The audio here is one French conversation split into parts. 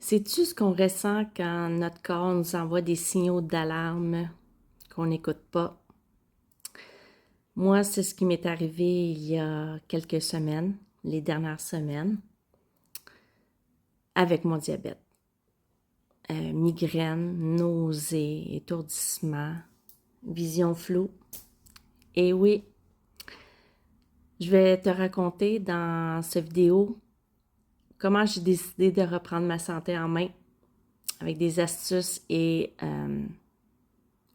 Sais-tu ce qu'on ressent quand notre corps nous envoie des signaux d'alarme qu'on n'écoute pas? Moi, c'est ce qui m'est arrivé il y a quelques semaines, les dernières semaines, avec mon diabète. Migraine, nausées, étourdissement, vision floue. Et oui, je vais te raconter dans cette vidéo comment j'ai décidé de reprendre ma santé en main avec des astuces et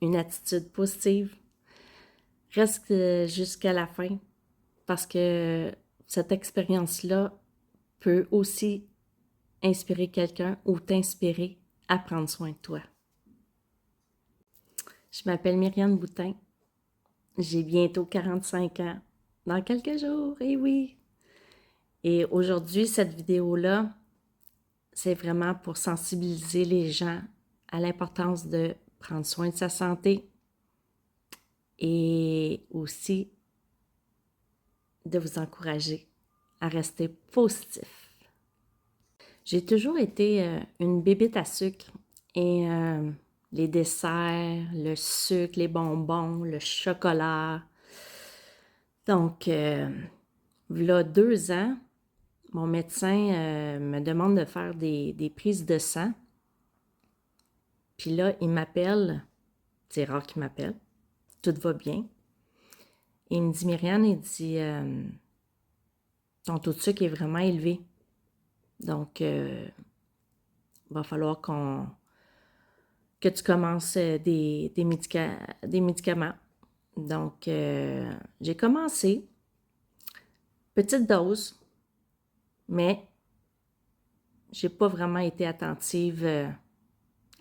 une attitude positive. Reste jusqu'à la fin parce que cette expérience-là peut aussi inspirer quelqu'un ou t'inspirer à prendre soin de toi. Je m'appelle Myriane Boutin. J'ai bientôt 45 ans. Dans quelques jours, eh oui! Et aujourd'hui, cette vidéo-là, c'est vraiment pour sensibiliser les gens à l'importance de prendre soin de sa santé et aussi de vous encourager à rester positif. J'ai toujours été une bébête à sucre et les desserts, le sucre, les bonbons, le chocolat. Donc, voilà 2 ans, mon médecin me demande de faire des prises de sang. Puis là, il m'appelle, c'est rare qu'il m'appelle, tout va bien. Et il me dit, Myriane, il dit, ton taux de sucre est vraiment élevé. Donc, il va falloir que tu commences des médicaments. Donc, j'ai commencé, petite dose, mais j'ai pas vraiment été attentive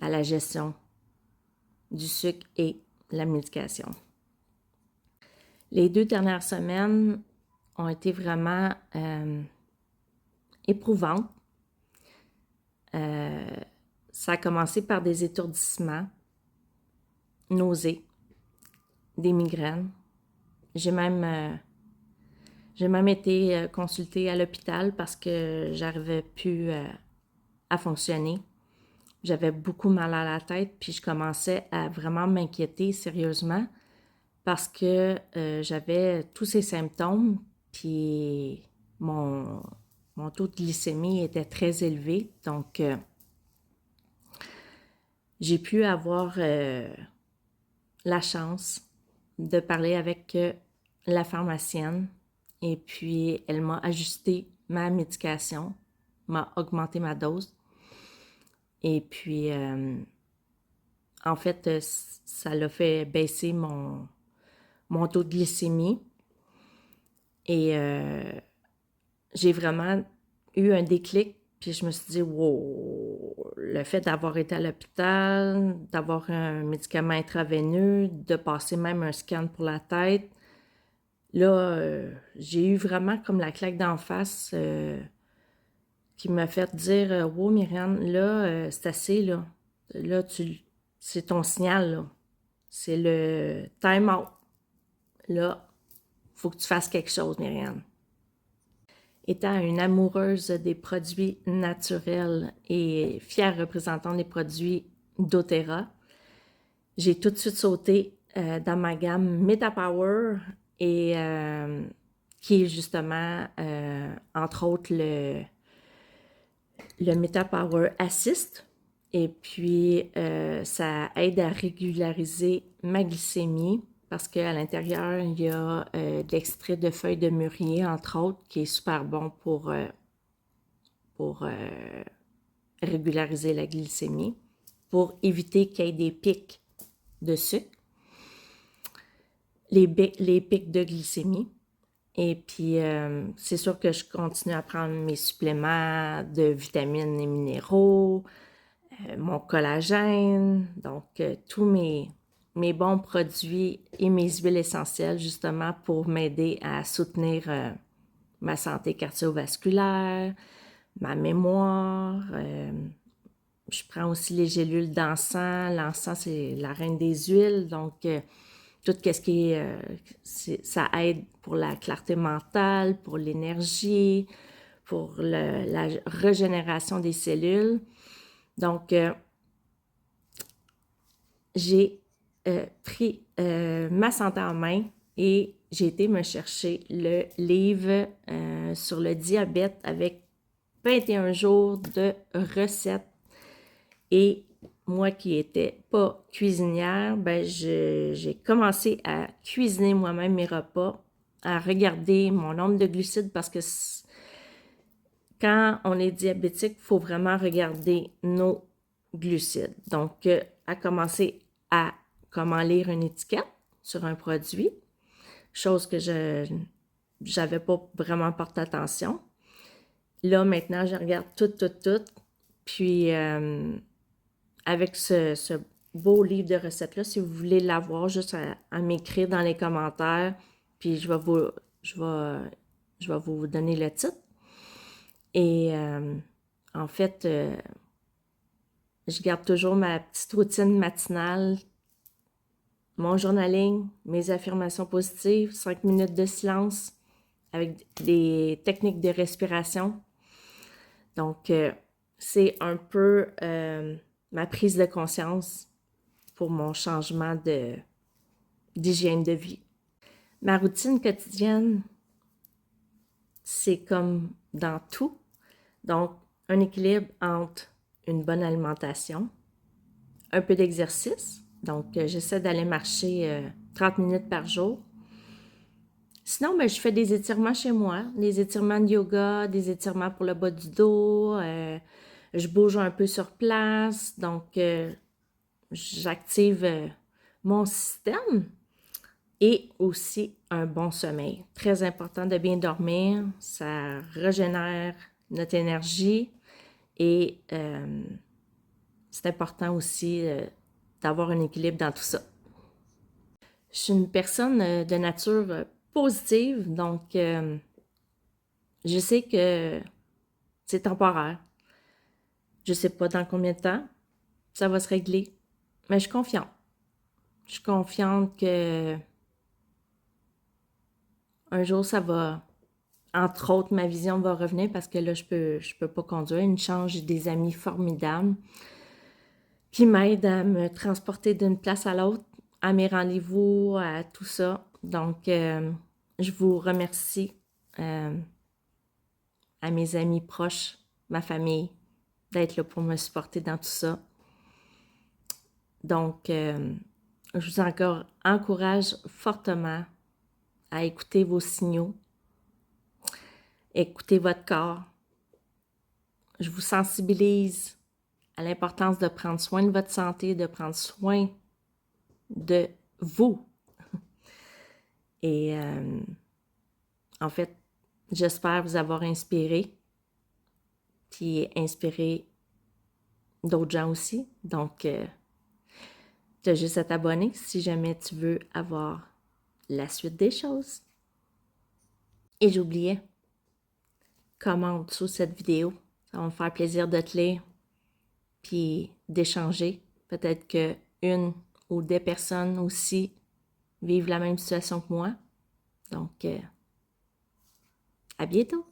à la gestion du sucre et la médication. Les 2 dernières semaines ont été vraiment éprouvantes. Ça a commencé par des étourdissements, nausées, des migraines. J'ai même été consultée à l'hôpital parce que j'arrivais plus à fonctionner. J'avais beaucoup mal à la tête, puis je commençais à vraiment m'inquiéter sérieusement parce que j'avais tous ces symptômes, puis mon taux de glycémie était très élevé. Donc, j'ai pu avoir la chance de parler avec la pharmacienne et puis elle m'a ajusté ma médication, m'a augmenté ma dose et puis en fait ça l'a fait baisser mon taux de glycémie et j'ai vraiment eu un déclic. Puis je me suis dit, wow, le fait d'avoir été à l'hôpital, d'avoir un médicament intraveineux, de passer même un scan pour la tête, là, j'ai eu vraiment comme la claque d'en face qui m'a fait dire, wow, Myriane, là, c'est assez, là. Là, c'est ton signal, là. C'est le time out. Là, faut que tu fasses quelque chose, Myriane. Étant une amoureuse des produits naturels et fière représentante des produits doTERRA, j'ai tout de suite sauté dans ma gamme MetaPower et qui est justement, entre autres, le MetaPower Assist. Et puis, ça aide à régulariser ma glycémie parce qu'à l'intérieur, il y a de l'extrait de feuilles de mûrier, entre autres, qui est super bon pour régulariser la glycémie, pour éviter qu'il y ait des pics de sucre, les pics de glycémie. Et puis, c'est sûr que je continue à prendre mes suppléments de vitamines et minéraux, mon collagène, donc tous mes bons produits et mes huiles essentielles justement pour m'aider à soutenir ma santé cardiovasculaire, ma mémoire. Je prends aussi les gélules d'encens. L'encens, c'est la reine des huiles, donc tout ce qui est, ça aide pour la clarté mentale, pour l'énergie, pour la régénération des cellules. Donc, j'ai pris ma santé en main et j'ai été me chercher le livre sur le diabète avec 21 jours de recettes. Et moi qui n'étais pas cuisinière, ben j'ai commencé à cuisiner moi-même mes repas, à regarder mon nombre de glucides parce que quand on est diabétique, il faut vraiment regarder nos glucides. Donc, à commencer à comment lire une étiquette sur un produit, chose que je n'avais pas vraiment porté attention. Là, maintenant, je regarde tout. Puis, avec ce beau livre de recettes-là, si vous voulez l'avoir, juste à m'écrire dans les commentaires, puis je vais vous donner le titre. Et en fait, je garde toujours ma petite routine matinale, mon journaling, mes affirmations positives, 5 minutes de silence avec des techniques de respiration. Donc, c'est un peu ma prise de conscience pour mon changement d'hygiène de vie. Ma routine quotidienne, c'est comme dans tout. Donc, un équilibre entre une bonne alimentation, un peu d'exercice. Donc, j'essaie d'aller marcher 30 minutes par jour. Sinon, ben, je fais des étirements chez moi, des étirements de yoga, des étirements pour le bas du dos. Je bouge un peu sur place. Donc, j'active mon système et aussi un bon sommeil. Très important de bien dormir. Ça régénère notre énergie et c'est important aussi d'avoir un équilibre dans tout ça. Je suis une personne de nature positive, donc je sais que c'est temporaire. Je sais pas dans combien de temps ça va se régler, mais je suis confiante. Je suis confiante que un jour ça va, entre autres, ma vision va revenir parce que là, je peux pas conduire. Une chance, j'ai des amis formidables qui m'aident à me transporter d'une place à l'autre, à mes rendez-vous, à tout ça. Donc, je vous remercie à mes amis proches, ma famille, d'être là pour me supporter dans tout ça. Donc, je vous encourage fortement à écouter vos signaux, écouter votre corps. Je vous sensibilise à l'importance de prendre soin de votre santé, de prendre soin de vous. Et en fait, j'espère vous avoir inspiré, puis inspiré d'autres gens aussi. Donc, tu as juste à t'abonner si jamais tu veux avoir la suite des choses. Et j'oubliais, commente sous cette vidéo. Ça va me faire plaisir de te lire, puis d'échanger. Peut-être que une ou des personnes aussi vivent la même situation que moi. Donc, à bientôt!